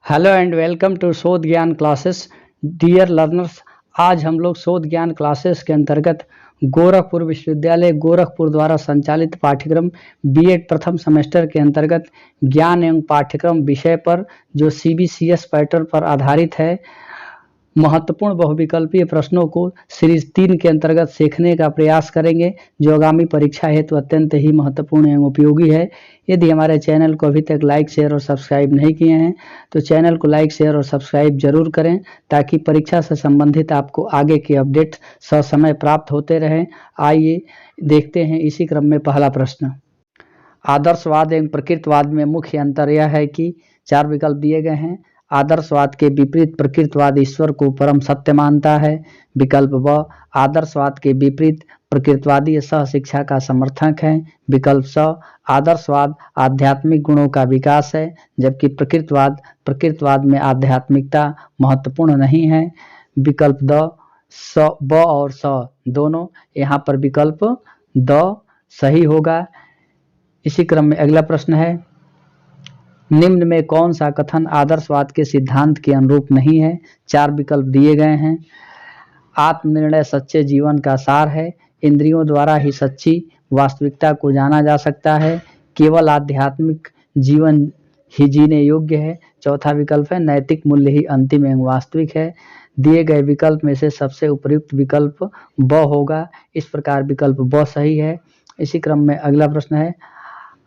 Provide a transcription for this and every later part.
Hello and welcome to शोध ज्ञान classes. Dear learners, आज हम लोग शोध ज्ञान क्लासेस के अंतर्गत गोरखपुर विश्वविद्यालय गोरखपुर द्वारा संचालित पाठ्यक्रम बीएड प्रथम सेमेस्टर के अंतर्गत ज्ञान एवं पाठ्यक्रम विषय पर जो सीबीसीएस पैटर्न पर आधारित है महत्वपूर्ण बहुविकल्पीय प्रश्नों को सीरीज 3 के अंतर्गत सीखने का प्रयास करेंगे, जो आगामी परीक्षा हेतु अत्यंत ही महत्वपूर्ण एवं उपयोगी है। यदि हमारे चैनल को अभी तक लाइक, शेयर और सब्सक्राइब नहीं किए हैं तो चैनल को लाइक, शेयर और सब्सक्राइब जरूर करें, ताकि परीक्षा से संबंधित आपको आगे के अपडेट ससमय प्राप्त होते रहें। आइए देखते हैं इसी क्रम में पहला प्रश्न। आदर्शवाद एवं प्रकृतवाद में मुख्य अंतर यह है कि 4 विकल्प दिए गए हैं। आदर्शवाद के विपरीत प्रकृतवाद ईश्वर को परम सत्य मानता है। विकल्प ब, आदर्शवाद के विपरीत प्रकृतवादी सहशिक्षा का समर्थक है। विकल्प स, आदर्शवाद आध्यात्मिक गुणों का विकास है, जबकि प्रकृतवाद में आध्यात्मिकता महत्वपूर्ण नहीं है। विकल्प द, ब और स दोनों, यहाँ पर विकल्प द सही होगा। इसी क्रम में अगला प्रश्न है, निम्न में कौन सा कथन आदर्शवाद के सिद्धांत के अनुरूप नहीं है। 4 विकल्प दिए गए हैं। आत्मनिर्णय सच्चे जीवन का सार है। इंद्रियों द्वारा ही सच्ची वास्तविकता को जाना जा सकता है। केवल आध्यात्मिक जीवन ही जीने योग्य है। चौथा विकल्प है, नैतिक मूल्य ही अंतिम एवं वास्तविक है। दिए गए विकल्प में से सबसे उपयुक्त विकल्प ब होगा। इस प्रकार विकल्प ब सही है। इसी क्रम में अगला प्रश्न है,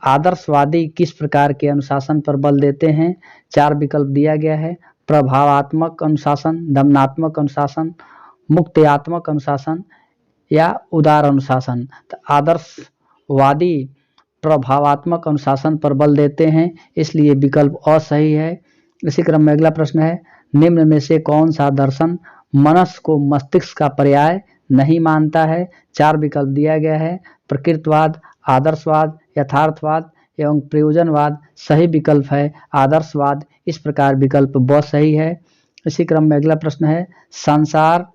आदर्शवादी किस प्रकार के अनुशासन पर बल देते हैं। 4 विकल्प दिया गया है। प्रभावात्मक अनुशासन, दमनात्मक अनुशासन, मुक्त्यात्मक अनुशासन या उदार अनुशासन। तो आदर्शवादी प्रभावात्मक अनुशासन पर बल देते हैं, इसलिए विकल्प अ सही है। इसी क्रम में अगला प्रश्न है, निम्न में से कौन सा दर्शन मनस को मस्तिष्क का पर्याय नहीं मानता है। 4 विकल्प दिया गया है। प्रकृतवाद, आदर्शवाद, यथार्थवाद एवं प्रयोजनवाद। सही विकल्प है आदर्शवाद। इस प्रकार विकल्प ब सही है। इसी क्रम में अगला प्रश्न है, संसार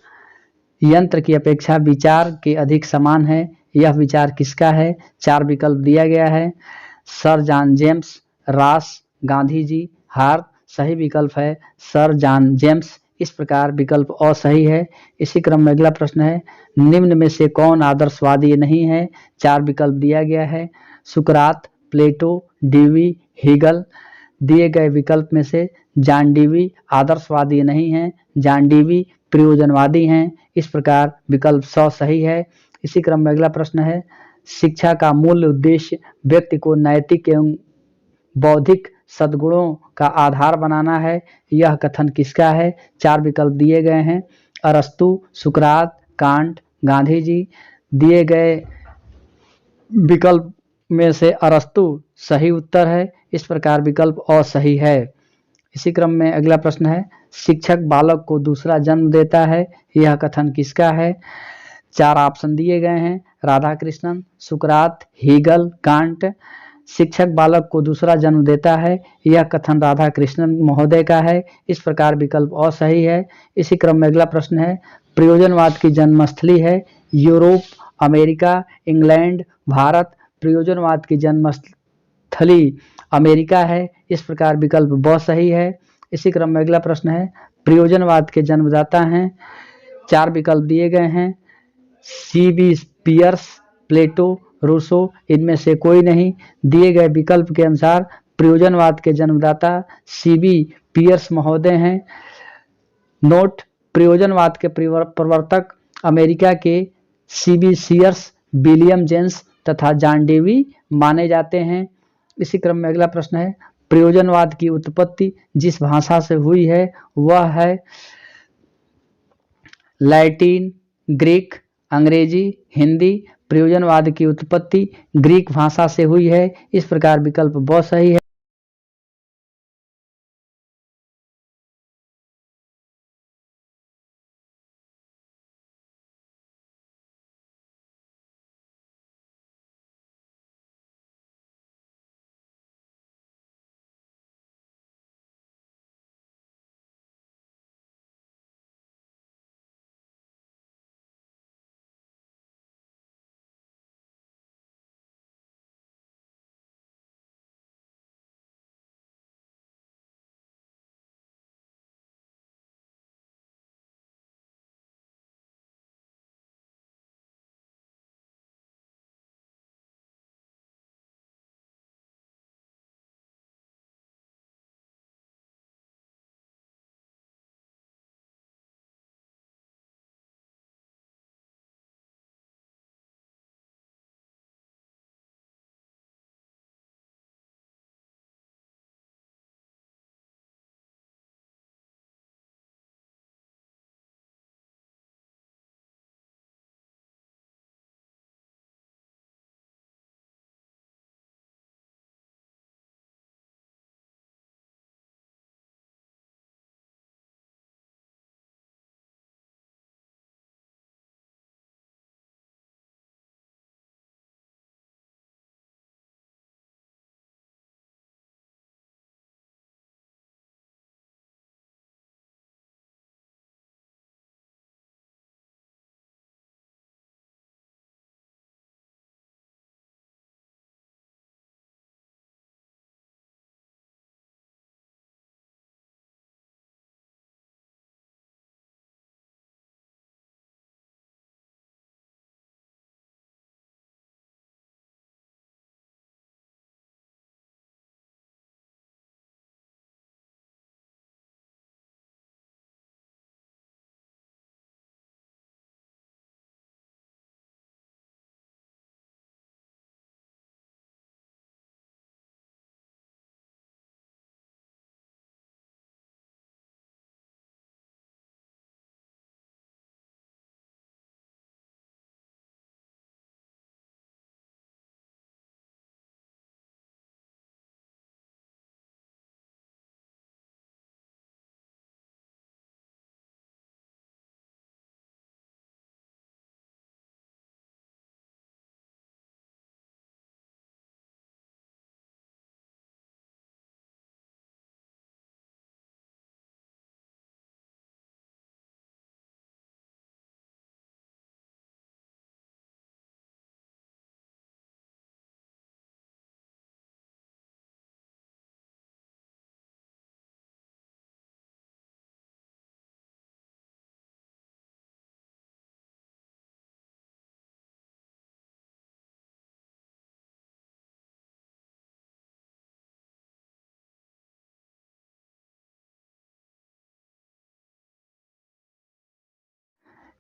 यंत्र की अपेक्षा विचार के अधिक समान है, यह विचार किसका है। 4 विकल्प दिया गया है। सर जॉन जेम्स, रास, गांधी जी, हार्ट। सही विकल्प है सर जॉन जेम्स। इस प्रकार विकल्प अ सही है। इसी क्रम में अगला प्रश्न है, निम्न में से कौन आदर्शवादी नहीं है। 4 विकल्प दिया गया है। सुकरात, प्लेटो, डीवी, हीगल। दिए गए विकल्प में से जॉन डीवी आदर्शवादी नहीं है, जॉन डीवी प्रयोजनवादी हैं। इस प्रकार विकल्प स सही है। इसी क्रम में अगला प्रश्न है, शिक्षा का मूल उद्देश्य व्यक्ति को नैतिक एवं बौद्धिक सद्गुणों का आधार बनाना है, यह कथन किसका है। 4 विकल्प दिए गए हैं। अरस्तु, सुकरात, कांट, गांधी जी। दिए गए विकल्प में से अरस्तु सही उत्तर है। इस प्रकार विकल्प अ सही है। इसी क्रम में अगला प्रश्न है, शिक्षक बालक को दूसरा जन्म देता है, यह कथन किसका है। 4 ऑप्शन दिए गए हैं। राधा कृष्णन, सुकरात, हीगल, कांट। शिक्षक बालक को दूसरा जन्म देता है, यह कथन राधा कृष्णन महोदय का है। इस प्रकार विकल्प अ सही है। इसी क्रम में अगला प्रश्न है, प्रयोजनवाद की जन्मस्थली है यूरोप, अमेरिका, इंग्लैंड, भारत। प्रयोजनवाद की जन्मस्थली अमेरिका है। इस प्रकार विकल्प ब सही है। इसी क्रम में अगला प्रश्न है, प्रयोजनवाद के जन्मदाता हैं। 4 विकल्प दिए गए हैं। सीबी पियर्स, प्लेटो, रूसो। इनमें से कोई नहीं। दिए गए विकल्प के अनुसार प्रयोजनवाद के जन्मदाता सीबी पियर्स महोदय हैं। नोट, प्रयोजनवाद के प्रवर्तक अमेरिका के सीबी सीयर्स, विलियम जेम्स तथा जॉन डेवी माने जाते हैं। इसी क्रम में अगला प्रश्न है, प्रयोजनवाद की उत्पत्ति जिस भाषा से हुई है वह है लैटिन, ग्रीक, अंग्रेजी, हिंदी। प्रयोजनवाद की उत्पत्ति ग्रीक भाषा से हुई है। इस प्रकार विकल्प ब सही है।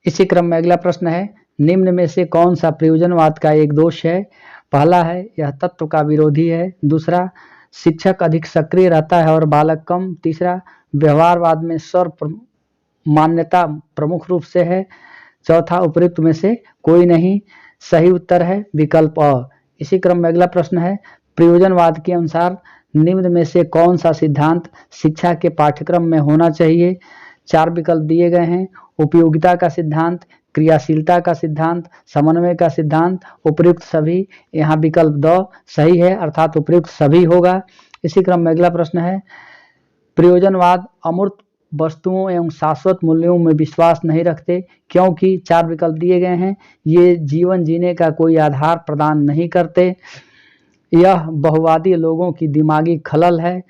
इसी क्रम में अगला प्रश्न है, निम्न में से कौन सा प्रयोजनवाद का एक दोष है? पहला है यह तत्व का विरोधी है। दूसरा, शिक्षक अधिक सक्रिय रहता है और बालक कम। तीसरा, व्यवहारवाद में स्वर मान्यता प्रमुख रूप से है। चौथा, उपयुक्त में से कोई नहीं। सही उत्तर है विकल्प अ। इसी क्रम में अगला प्रश्न है, प्रयोजनवाद के अनुसार निम्न में से कौन सा सिद्धांत शिक्षा के पाठ्यक्रम में होना चाहिए? 4 विकल्प दिए गए हैं। उपयोगिता का सिद्धांत, क्रियाशीलता का सिद्धांत, समन्वय का सिद्धांत, उपयुक्त सभी। यहाँ विकल्प द सही है, अर्थात उपयुक्त सभी होगा। इसी क्रम में अगला प्रश्न है, प्रयोजनवाद अमूर्त वस्तुओं एवं शाश्वत मूल्यों में विश्वास नहीं रखते, क्योंकि 4 विकल्प दिए गए हैं। ये जीवन जीने का कोई आधार प्रदान नहीं करते। यह बहुवादी लोगों की दिमागी खलल है।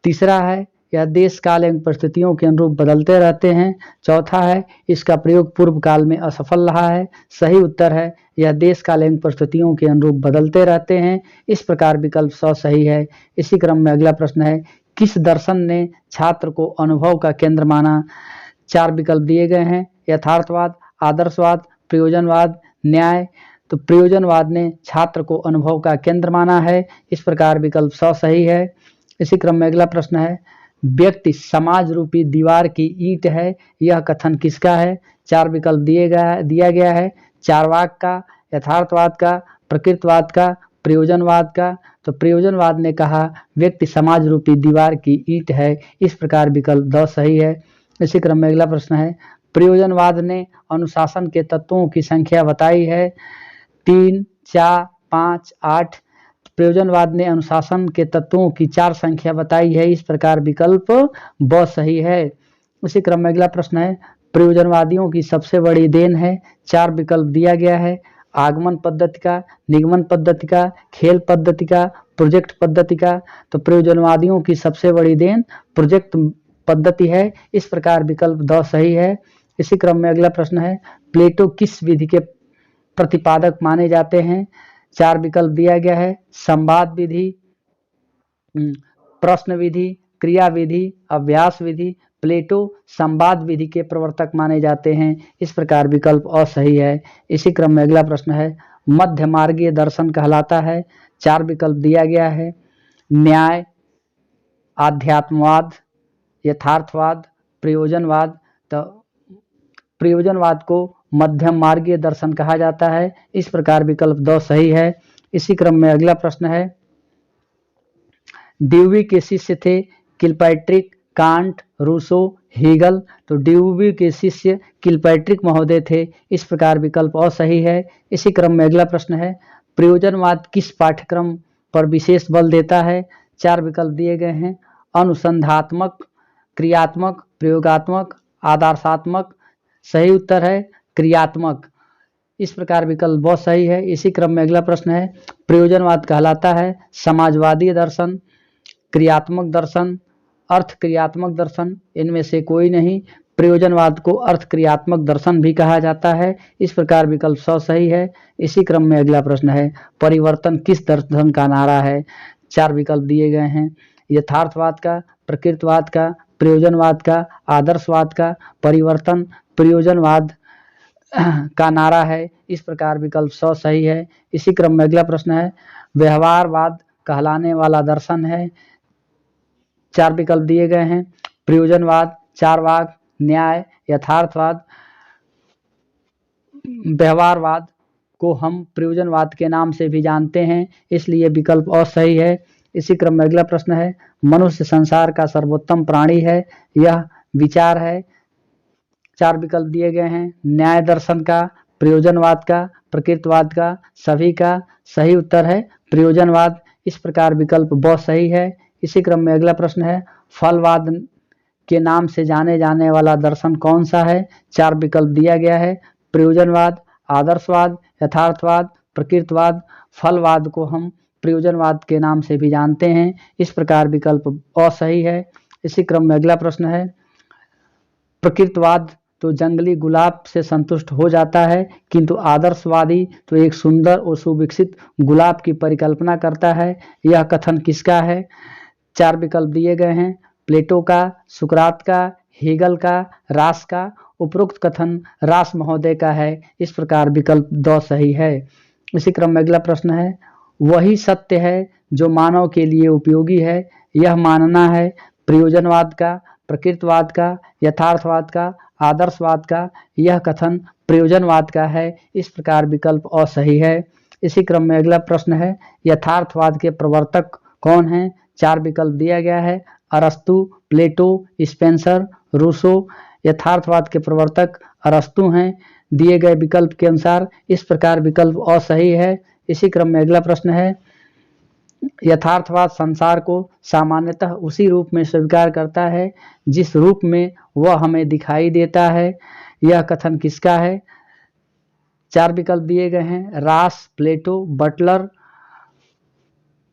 तीसरा है, यह देश काल एवं परिस्थितियों के अनुरूप बदलते रहते हैं। चौथा है, इसका प्रयोग पूर्व काल में असफल रहा है। सही उत्तर है, यह देश काल एवं परिस्थितियों के अनुरूप बदलते रहते हैं। इस प्रकार विकल्प 100 सही है। इसी क्रम में अगला प्रश्न है, किस दर्शन ने छात्र को अनुभव का केंद्र माना? 4 विकल्प दिए गए हैं। यथार्थवाद, आदर्शवाद, प्रयोजनवाद, न्याय। तो प्रयोजनवाद ने छात्र को अनुभव का केंद्र माना है। इस प्रकार विकल्प 100 सही है। इसी क्रम में अगला प्रश्न है, व्यक्ति समाज रूपी दीवार की ईंट है, यह कथन किसका है? 4 विकल्प दिया गया है। चारवाक का, यथार्थवाद का, प्रकृतवाद का, प्रयोजनवाद का। तो प्रयोजनवाद ने कहा व्यक्ति समाज रूपी दीवार की ईंट है। इस प्रकार विकल्प द सही है। इसी क्रम में अगला प्रश्न है, प्रयोजनवाद ने अनुशासन के तत्वों की संख्या बताई है। 3, 4, 5, 8। प्रयोजनवाद ने अनुशासन के तत्वों की 4 संख्या बताई है। इस प्रकार विकल्प ब सही है। उसी क्रम में अगला प्रश्न है, प्रयोजनवादियों की सबसे बड़ी देन है। 4 विकल्प दिया गया है। आगमन पद्धति का, निगमन पद्धति का, खेल पद्धति का, प्रोजेक्ट पद्धति का। तो प्रयोजनवादियों की सबसे बड़ी देन प्रोजेक्ट पद्धति है। इस प्रकार विकल्प द सही है। इसी क्रम में अगला प्रश्न है, प्लेटो किस विधि के प्रतिपादक माने जाते हैं? 4 विकल्प दिया गया है। संवाद विधि, प्रश्न विधि, क्रिया विधि, अभ्यास विधि। प्लेटो संवाद विधि के प्रवर्तक माने जाते हैं। इस प्रकार विकल्प अ सही है। इसी क्रम में अगला प्रश्न है, मध्य मार्गीय दर्शन कहलाता है। 4 विकल्प दिया गया है। न्याय, आध्यात्मवाद, यथार्थवाद, प्रयोजनवाद। तो प्रयोजनवाद को मध्यम मार्गीय दर्शन कहा जाता है। इस प्रकार विकल्प द सही है। इसी क्रम में अगला प्रश्न है, ड्यूवी के शिष्य थे किलपैट्रिक, कांट, रूसो, हीगल। तो ड्यूवी के शिष्य किलपैट्रिक महोदय थे। इस प्रकार विकल्प अ सही है। इसी क्रम में अगला प्रश्न है, प्रयोजनवाद किस पाठ्यक्रम पर विशेष बल देता है? 4 विकल्प दिए गए हैं। अनुसंधात्मक, क्रियात्मक, प्रयोगात्मक, आदर्शात्मक। सही उत्तर है क्रियात्मक। इस प्रकार विकल्प बहुत सही है। इसी क्रम में अगला प्रश्न है, प्रयोजनवाद कहलाता है समाजवादी दर्शन, क्रियात्मक दर्शन, अर्थ क्रियात्मक दर्शन। इनमें से कोई नहीं। प्रयोजनवाद को अर्थ क्रियात्मक दर्शन भी कहा जाता है। इस प्रकार विकल्प 100 सही है। इसी क्रम में अगला प्रश्न है, परिवर्तन किस दर्शन का नारा है? 4 विकल्प दिए गए हैं। यथार्थवाद का, प्रकृतवाद का, प्रयोजनवाद का, आदर्शवाद का। परिवर्तन प्रयोजनवाद का नारा है। इस प्रकार विकल्प 100 सही है। इसी क्रम में अगला प्रश्न है, व्यवहारवाद कहलाने वाला दर्शन है। 4 विकल्प दिए गए हैं। प्रयोजनवाद, चारवाक, न्याय, यथार्थवाद। व्यवहारवाद को हम प्रयोजनवाद के नाम से भी जानते हैं, इसलिए विकल्प अ सही है। इसी क्रम में अगला प्रश्न है, मनुष्य संसार का सर्वोत्तम प्राणी है, यह विचार है। 4 विकल्प दिए गए हैं। न्याय दर्शन का, प्रयोजनवाद का, प्रकृतवाद का, सभी का। सही उत्तर है प्रयोजनवाद। इस प्रकार विकल्प ब सही है। इसी क्रम में अगला प्रश्न है, फलवाद के नाम से जाने जाने वाला दर्शन कौन सा है? 4 विकल्प दिया गया है। प्रयोजनवाद, आदर्शवाद, यथार्थवाद, प्रकृतवाद। फलवाद को हम प्रयोजनवाद के नाम से भी जानते हैं। इस प्रकार विकल्प अ सही है। इसी क्रम में अगला प्रश्न है, प्रकृतवाद तो जंगली गुलाब से संतुष्ट हो जाता है, किंतु आदर्शवादी तो एक सुंदर और सुविकसित गुलाब की परिकल्पना करता है। यह कथन किसका है? 4 विकल्प दिए गए हैं। प्लेटो का, सुकरात का, हेगल का, रास का, उपरोक्त कथन रास महोदय का है, इस प्रकार विकल्प 2 सही है। इसी क्रम में अगला प्रश्न है, वही सत्य है जो मानव के लिए उपयोगी है, यह मानना है प्रयोजनवाद का, प्रकृतिवाद का, यथार्थवाद का, आदर्शवाद का। यह कथन प्रयोजनवाद का है, इस प्रकार विकल्प असही है। इसी क्रम में अगला प्रश्न है, यथार्थवाद के प्रवर्तक कौन हैं? 4 विकल्प दिया गया है, अरस्तु, प्लेटो, स्पेंसर, रूसो। यथार्थवाद के प्रवर्तक अरस्तु हैं दिए गए विकल्प के अनुसार, इस प्रकार विकल्प असही है। इसी क्रम में अगला प्रश्न है, यथार्थवाद संसार को सामान्यतः उसी रूप में स्वीकार करता है जिस रूप में वह हमें दिखाई देता है। यह कथन किसका है? 4 विकल्प दिए गए हैं, रास, प्लेटो, बटलर,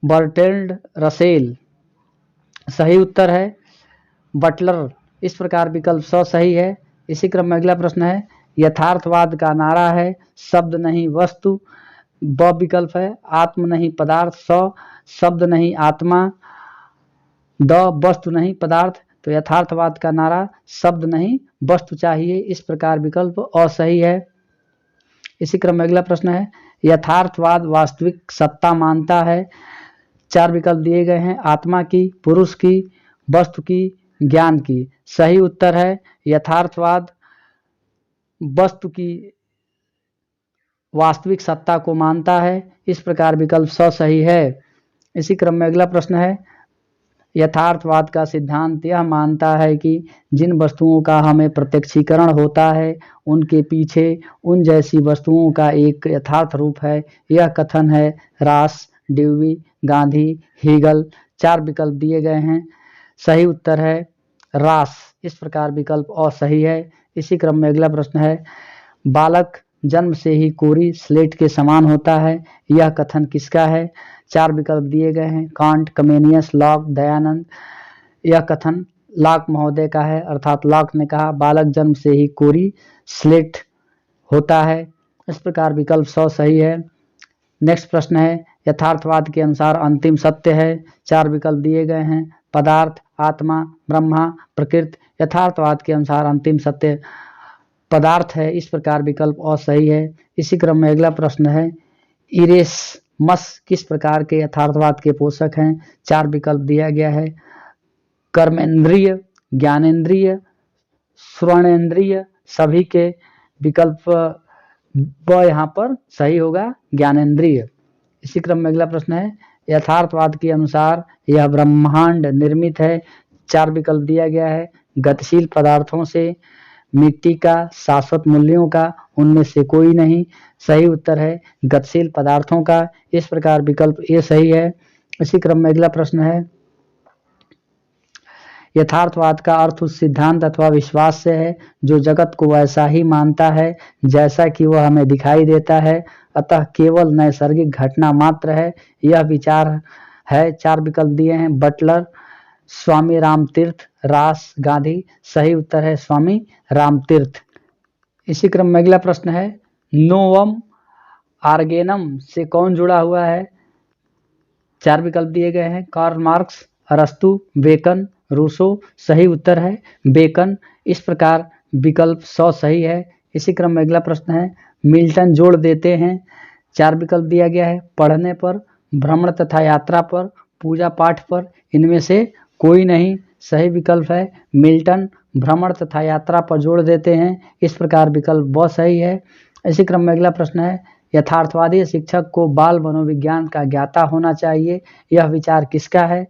बर्टोल्ड रसेल। सही उत्तर है बटलर, इस प्रकार विकल्प 100 सही है। इसी क्रम में अगला प्रश्न है, यथार्थवाद का नारा है शब्द नहीं वस्तु। ब विकल्प है, आत्म नहीं पदार्थ। 100 शब्द नहीं आत्मा। द वस्तु नहीं पदार्थ। तो यथार्थवाद का नारा शब्द नहीं वस्तु चाहिए, इस प्रकार विकल्प असही है। इसी क्रम में अगला प्रश्न है, यथार्थवाद वास्तविक सत्ता मानता है। 4 विकल्प दिए गए हैं, आत्मा की, पुरुष की, वस्तु की, ज्ञान की। सही उत्तर है यथार्थवाद वस्तु की वास्तविक सत्ता को मानता है, इस प्रकार विकल्प 100 सही है। इसी क्रम में अगला प्रश्न है, यथार्थवाद का सिद्धांत यह मानता है कि जिन वस्तुओं का हमें प्रत्यक्षीकरण होता है उनके पीछे उन जैसी वस्तुओं का एक यथार्थ रूप है। यह कथन है रास, ड्यूवी, गांधी, हीगल। 4 विकल्प दिए गए हैं, सही उत्तर है रास, इस प्रकार विकल्प असही है। इसी क्रम में अगला प्रश्न है, बालक जन्म से ही कोरी स्लेट के समान होता है। यह कथन किसका है? 4 विकल्प दिए गए हैं, कांट, कमेनियस, लॉक, दयानंद। यह कथन लॉक महोदय का है, अर्थात लॉक ने कहा बालक जन्म से ही कोरी स्लेट होता है, इस प्रकार विकल्प 100 सही है। नेक्स्ट प्रश्न है, यथार्थवाद के अनुसार अंतिम सत्य है। 4 विकल्प दिए गए हैं, पदार्थ, आत्मा, ब्रह्मा, प्रकृति। यथार्थवाद के अनुसार अंतिम सत्य पदार्थ है, इस प्रकार विकल्प असही है। इसी क्रम में अगला प्रश्न है, इरेस्मस किस प्रकार के यथार्थवाद के पोषक हैं? 4 विकल्प दिया गया है, कर्मेंद्रिय, ज्ञानेंद्रिय, श्रवणेंद्रिय। सभी के विकल्प ब यहाँ पर सही होगा, ज्ञानेंद्रिय। इसी क्रम में अगला प्रश्न है, यथार्थवाद के अनुसार यह ब्रह्मांड निर्मित है। 4 विकल्प दिया गया है, गतिशील पदार्थों से, मिट्टी का, शाश्वत मूल्यों का, उनमें से कोई नहीं। सही उत्तर है गतिशील पदार्थों का, इस प्रकार विकल्प ए सही है। इसी क्रम में अगला प्रश्न है, यथार्थवाद का अर्थ उस सिद्धांत अथवा विश्वास से है जो जगत को वैसा ही मानता है जैसा कि वह हमें दिखाई देता है, अतः केवल नैसर्गिक घटना मात्र है। यह विचार है। 4 विकल्प दिए हैं, बटलर, स्वामी रामतीर्थ, रास, गांधी। सही उत्तर है स्वामी रामतीर्थ। इसी क्रम में अगला प्रश्न है, नोवम आर्गेनम से कौन जुड़ा हुआ है? 4 विकल्प दिए गए हैं, कार्ल मार्क्स, अरस्तु, बेकन, रूसो। सही उत्तर है बेकन, इस प्रकार विकल्प 100 सही है। इसी क्रम में अगला प्रश्न है, मिल्टन जोड़ देते हैं। 4 विकल्प दिया गया है, पढ़ने पर, भ्रमण तथा यात्रा पर, पूजा पाठ पर। इनमें से कोई नहीं। सही विकल्प है मिल्टन भ्रमण तथा यात्रा पर जोड़ देते हैं, इस प्रकार विकल्प ब सही है। इसी क्रम में अगला प्रश्न है, यथार्थवादी शिक्षक को बाल मनोविज्ञान का ज्ञाता होना चाहिए। यह विचार किसका है?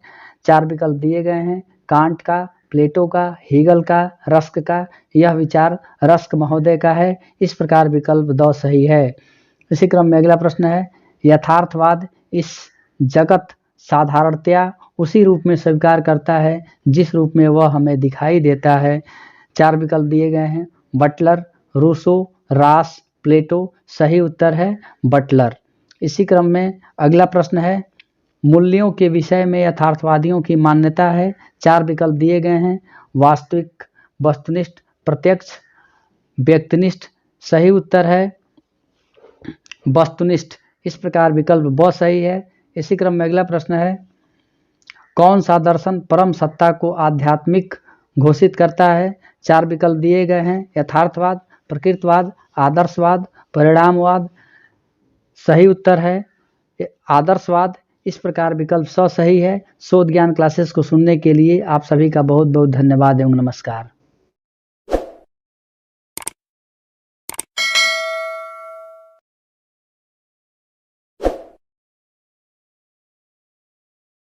4 विकल्प दिए गए हैं, कांट का, प्लेटो का, हीगल का, रस्क का। यह विचार रस्क महोदय का है, इस प्रकार विकल्प 2 सही है। इसी क्रम में अगला प्रश्न है, यथार्थवाद इस जगत साधारणतया उसी रूप में स्वीकार करता है जिस रूप में वह हमें दिखाई देता है। 4 विकल्प दिए गए हैं, बटलर, रूसो, रास, प्लेटो। सही उत्तर है बटलर। इसी क्रम में अगला प्रश्न है, मूल्यों के विषय में यथार्थवादियों की मान्यता है। 4 विकल्प दिए गए हैं, वास्तविक, वस्तुनिष्ठ, प्रत्यक्ष, व्यक्तिनिष्ठ। सही उत्तर है वस्तुनिष्ठ, इस प्रकार विकल्प ब सही है। इसी क्रम में अगला प्रश्न है, कौन सा दर्शन परम सत्ता को आध्यात्मिक घोषित करता है। 4 विकल्प दिए गए हैं: यथार्थवाद, प्रकृतिवाद, आदर्शवाद, परिणामवाद। सही उत्तर है आदर्शवाद। इस प्रकार विकल्प 100 सही है। शोध ज्ञान क्लासेस को सुनने के लिए आप सभी का बहुत बहुत धन्यवाद एवं नमस्कार।